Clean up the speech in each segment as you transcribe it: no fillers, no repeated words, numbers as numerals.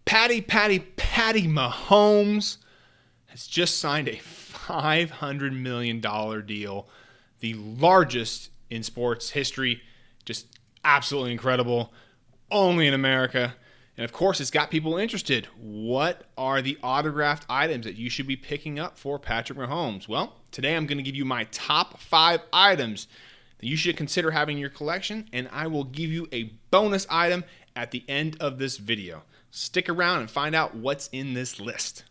Patty Mahomes has just signed a $500 million deal, the largest in sports history. Just absolutely incredible. Only in America. And of course, it's got people interested. What are the autographed items that you should be picking up for Patrick Mahomes? Well, today I'm going to give you my top 5 items that you should consider having in your collection, and I will give you a bonus item at the end of this video. Stick around and find out what's in this list.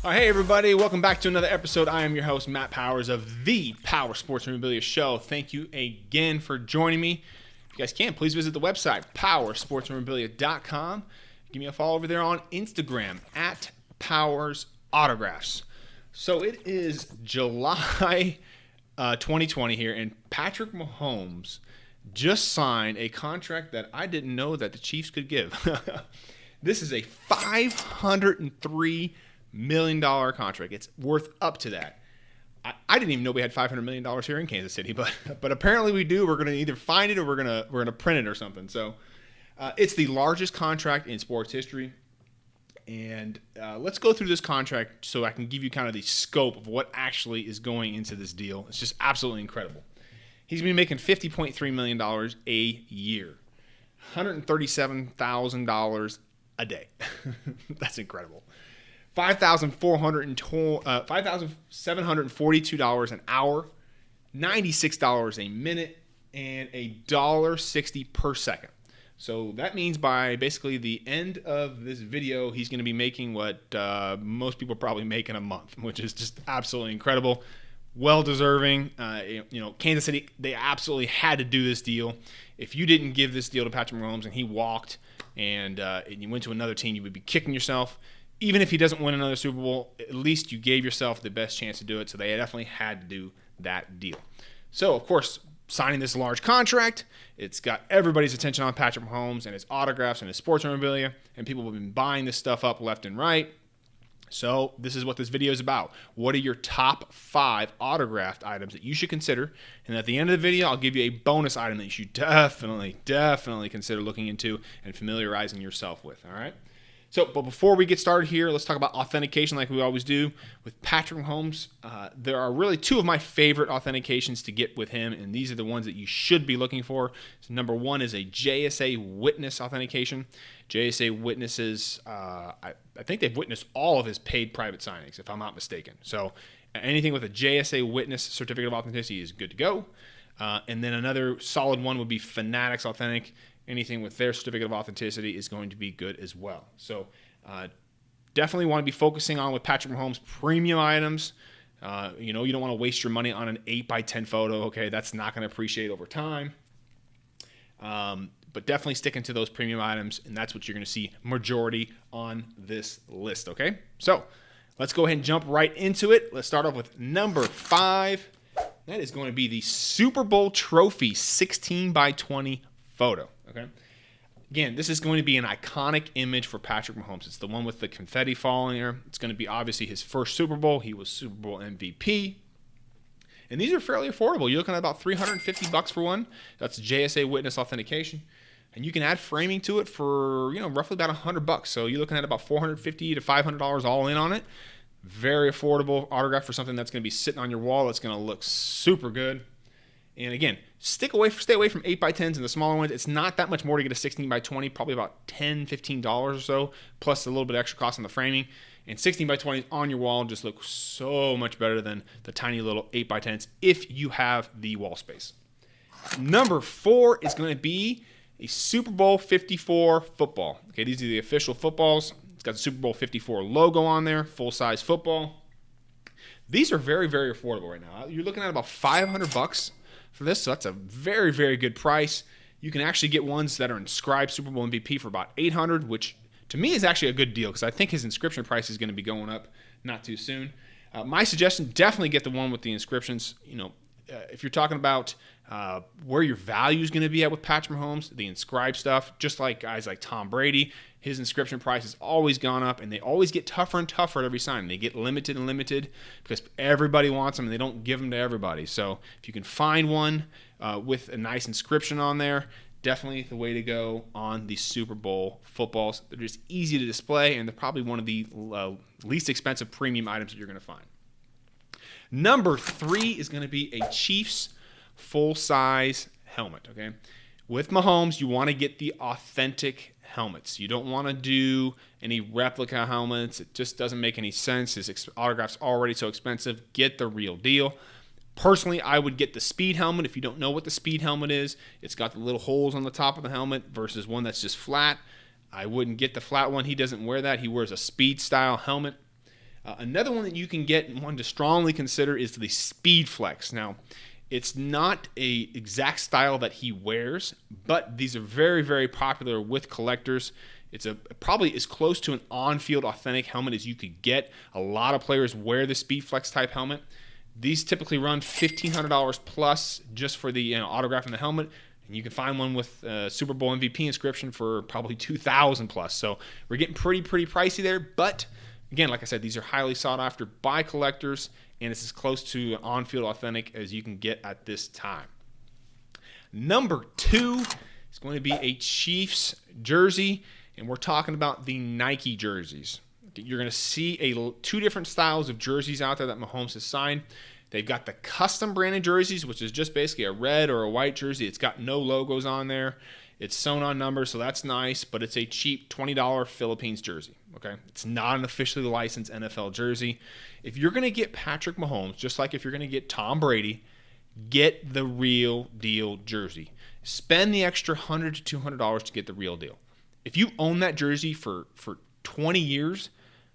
Hey everybody, welcome back to another episode. I am your host, Matt Powers of the Power Sports Memorabilia Show. Thank you again for joining me. If you guys can, please visit the website, powersportsmemorabilia.com. Give me a follow over there on Instagram, at Powers Autographs. So it is July 2020 here, and Patrick Mahomes just signed a contract that I didn't know that the Chiefs could give. This is a $503 million contract. It's worth up to that. I didn't even know we had $500 million here in Kansas City, but apparently we do. We're going to either find it or we're going to print it or something. So it's the largest contract in sports history. And let's go through this contract so I can give you kind of the scope of what actually is going into this deal. It's just absolutely incredible. He's been making $50.3 million a year, $137,000 a day. That's incredible. $5,742 an hour, $96 a minute, and $1.60 per second. So that means by basically the end of this video, he's going to be making what most people probably make in a month, which is just absolutely incredible. Well deserving. Kansas City, they absolutely had to do this deal. If you didn't give this deal to Patrick Mahomes and he walked and you went to another team, you would be kicking yourself. Even if he doesn't win another Super Bowl, at least you gave yourself the best chance to do it. So they definitely had to do that deal. So, of course, signing this large contract, it's got everybody's attention on Patrick Mahomes and his autographs and his sports memorabilia, and people have been buying this stuff up left and right. So this is what this video is about. What are your top 5 autographed items that you should consider? And at the end of the video, I'll give you a bonus item that you should definitely consider looking into and familiarizing yourself with, all right? So, but before we get started here, let's talk about authentication like we always do. With Patrick Mahomes, there are really 2 of my favorite authentications to get with him, and these are the ones that you should be looking for. So number 1 is a JSA Witness authentication. JSA Witnesses, I think they've witnessed all of his paid private signings, if I'm not mistaken. So anything with a JSA Witness certificate of authenticity is good to go. And then another solid one would be Fanatics Authentic. Anything with their certificate of authenticity is going to be good as well. So definitely want to be focusing on with Patrick Mahomes premium items. You don't want to waste your money on an 8x10 photo. Okay, that's not going to appreciate over time. But definitely sticking to those premium items, and that's what you're going to see majority on this list. Okay, so let's go ahead and jump right into it. Let's start off with number 5. That is going to be the Super Bowl trophy 16x20 photo. Okay. Again, this is going to be an iconic image for Patrick Mahomes. It's the one with the confetti falling there. It's going to be obviously his first Super Bowl. He was Super Bowl MVP. And these are fairly affordable. You're looking at about $350 for one. That's JSA Witness authentication. And you can add framing to it for, roughly about $100. So you're looking at about $450 to $500 all in on it. Very affordable autograph for something that's going to be sitting on your wall. That's going to look super good. And again, stay away from 8x10s and the smaller ones. It's not that much more to get a 16x20, probably about $10, $15 or so, plus a little bit extra cost on the framing. And 16x20s on your wall just look so much better than the tiny little 8x10s if you have the wall space. Number 4 is going to be a Super Bowl 54 football. Okay, these are the official footballs. It's got the Super Bowl 54 logo on there, full-size football. These are very, very affordable right now. You're looking at about $500 for this, so that's a very, very good price. You can actually get ones that are inscribed Super Bowl MVP for about $800, which to me is actually a good deal because I think his inscription price is going to be going up not too soon. My suggestion, definitely get the one with the inscriptions. if you're talking about where your value is going to be at with Patrick Mahomes, the inscribed stuff, just like guys like Tom Brady, his inscription price has always gone up, and they always get tougher and tougher at every sign. They get limited and limited because everybody wants them, and they don't give them to everybody. So if you can find one with a nice inscription on there, definitely the way to go on the Super Bowl footballs. They're just easy to display, and they're probably one of the least expensive premium items that you're going to find. Number 3 is going to be a Chiefs full-size helmet, okay? With Mahomes, you want to get the authentic helmets. You don't want to do any replica helmets. It just doesn't make any sense. His autograph's already so expensive. Get the real deal. Personally, I would get the speed helmet. If you don't know what the speed helmet is, it's got the little holes on the top of the helmet versus one that's just flat. I wouldn't get the flat one. He doesn't wear that. He wears a speed style helmet. Another one that you can get and one to strongly consider is the Speed Flex. Now, it's not a exact style that he wears, but these are very, very popular with collectors. It's probably as close to an on-field authentic helmet as you could get. A lot of players wear the Speed Flex type helmet. These typically run $1,500 plus just for the autograph in the helmet. And you can find one with Super Bowl MVP inscription for probably $2,000 plus. So we're getting pretty pricey there. But again, like I said, these are highly sought after by collectors, and it's as close to on-field authentic as you can get at this time. Number 2 is going to be a Chiefs jersey, and we're talking about the Nike jerseys. You're going to see 2 different styles of jerseys out there that Mahomes has signed. They've got the custom branded jerseys, which is just basically a red or a white jersey. It's got no logos on there. It's sewn on numbers, so that's nice, but it's a cheap $20 Philippines jersey. Okay, it's not an officially licensed NFL jersey. If you're going to get Patrick Mahomes, just like if you're going to get Tom Brady, get the real deal jersey. Spend the extra $100 to $200 to get the real deal. If you own that jersey for 20 years,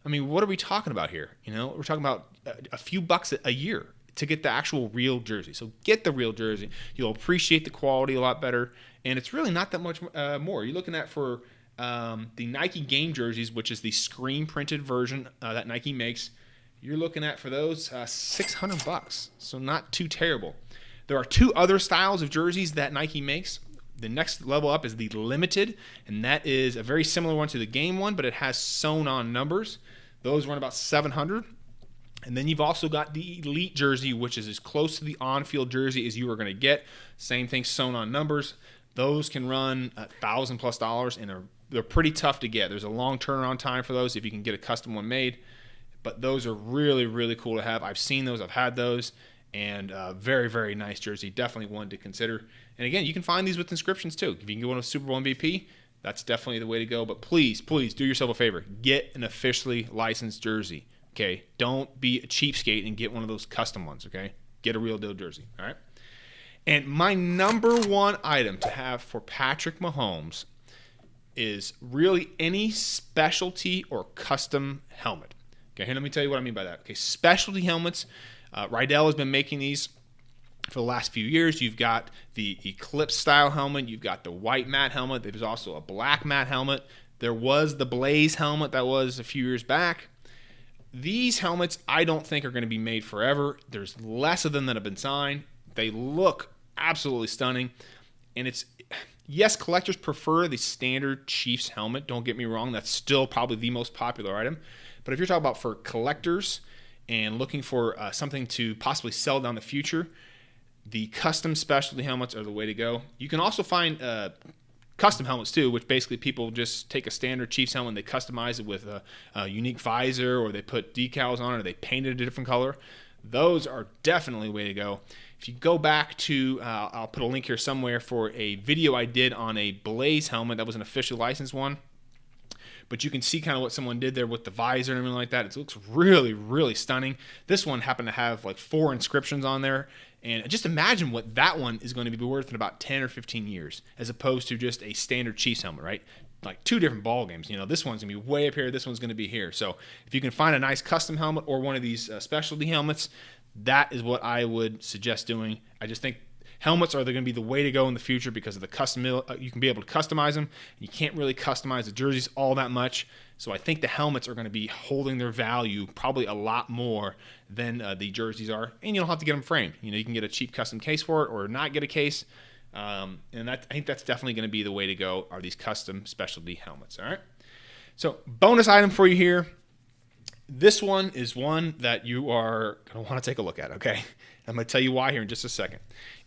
I mean, what are we talking about here? We're talking about a few bucks a year to get the actual real jersey. So get the real jersey. You'll appreciate the quality a lot better, and it's really not that much more. You're looking at for the Nike game jerseys, which is the screen printed version that Nike makes. You're looking at for those $600, so not too terrible. There are 2 other styles of jerseys that Nike makes. The next level up is the limited, and that is a very similar one to the game one, but it has sewn on numbers. Those run about $700. And then you've also got the elite jersey, which is as close to the on-field jersey as you are going to get. Same thing, sewn on numbers. Those can run $1,000 plus, and they're pretty tough to get. There's a long turnaround time for those if you can get a custom one made. But those are really cool to have. I've seen those. I've had those. And very nice jersey. Definitely one to consider. And again, you can find these with inscriptions too. If you can get one with Super Bowl MVP, that's definitely the way to go. But please do yourself a favor. Get an officially licensed jersey. Okay? Don't be a cheapskate and get one of those custom ones. Okay? Get a real deal jersey. All right? And my number 1 item to have for Patrick Mahomes is really any specialty or custom helmet. Okay, here, let me tell you what I mean by that. Okay, specialty helmets. Rydell has been making these for the last few years. You've got the Eclipse style helmet. You've got the white matte helmet. There's also a black matte helmet. There was the Blaze helmet that was a few years back. These helmets I don't think are going to be made forever. There's less of them that have been signed. They look absolutely stunning. And yes, collectors prefer the standard Chiefs helmet. Don't get me wrong. That's still probably the most popular item. But if you're talking about for collectors and looking for something to possibly sell down the future, the custom specialty helmets are the way to go. You can also find custom helmets too, which basically people just take a standard Chiefs helmet and they customize it with a unique visor, or they put decals on it, or they paint it a different color. Those are definitely the way to go. If you go back to, I'll put a link here somewhere for a video I did on a Blaze helmet that was an officially licensed one. But you can see kind of what someone did there with the visor and everything like that. It looks really stunning. This one happened to have like 4 inscriptions on there. And just imagine what that one is going to be worth in about 10 or 15 years, as opposed to just a standard Chiefs helmet, right? Like 2 different ball games. This one's going to be way up here. This one's going to be here. So if you can find a nice custom helmet or one of these specialty helmets, that is what I would suggest doing. I just think helmets are going to be the way to go in the future because of the custom. You can be able to customize them. You can't really customize the jerseys all that much. So I think the helmets are going to be holding their value probably a lot more than the jerseys are. And you don't have to get them framed. You can get a cheap custom case for it or not get a case. And I think that's definitely going to be the way to go, are these custom specialty helmets. All right. So bonus item for you here. This one is one that you are going to want to take a look at, okay? I'm going to tell you why here in just a second.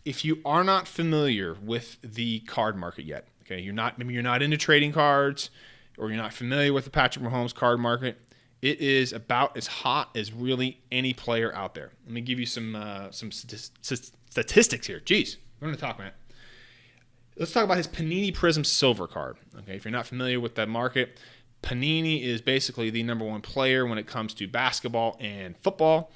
If you are not familiar with the card market yet, okay, maybe you're not into trading cards or you're not familiar with the Patrick Mahomes card market, it is about as hot as really any player out there. Let me give you some statistics here. Jeez, we're going to talk, man. Let's talk about his Panini PRIZM Silver card. Okay, if you're not familiar with that market, Panini is basically the number one player when it comes to basketball and football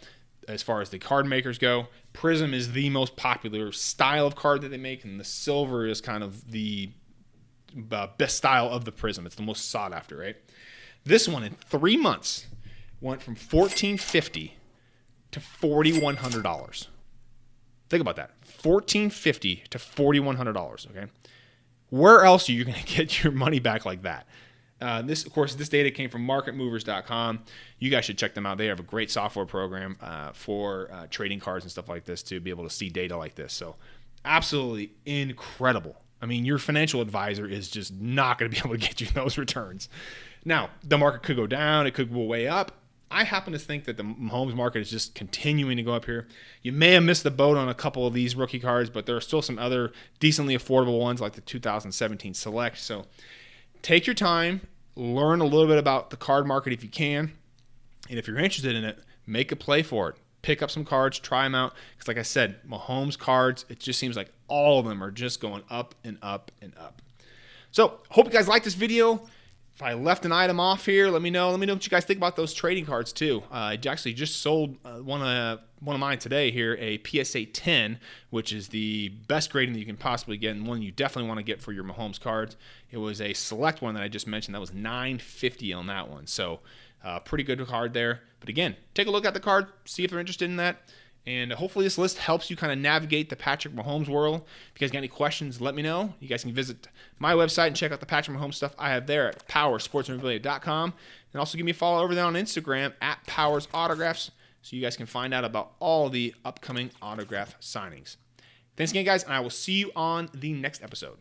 as far as the card makers go. PRIZM is the most popular style of card that they make, and the silver is kind of the best style of the PRIZM. It's the most sought after, right? This one in 3 months went from $1,450 to $4,100. Think about that. $1,450 to $4,100, okay? Where else are you going to get your money back like that? This data came from marketmovers.com. You guys should check them out. They have a great software program for trading cards and stuff like this to be able to see data like this. So absolutely incredible. I mean, your financial advisor is just not going to be able to get you those returns. Now, the market could go down. It could go way up. I happen to think that the Mahomes market is just continuing to go up here. You may have missed the boat on a couple of these rookie cards, but there are still some other decently affordable ones like the 2017 Select. So take your time, learn a little bit about the card market if you can, and if you're interested in it, make a play for it. Pick up some cards, try them out, because like I said, Mahomes cards, it just seems like all of them are just going up and up and up. So hope you guys like this video. If I left an item off here, let me know. Let me know what you guys think about those trading cards too. I actually just sold one of mine today here, a PSA 10, which is the best grading that you can possibly get, and one you definitely want to get for your Mahomes cards. It was a select one that I just mentioned. That was $950 on that one. So pretty good card there. But again, take a look at the card, see if you're interested in that. And hopefully this list helps you kind of navigate the Patrick Mahomes world. If you guys got any questions, let me know. You guys can visit my website and check out the Patrick Mahomes stuff I have there at powersportsmemorabilia.com. And also give me a follow over there on Instagram at Powers Autographs so you guys can find out about all the upcoming autograph signings. Thanks again, guys, and I will see you on the next episode.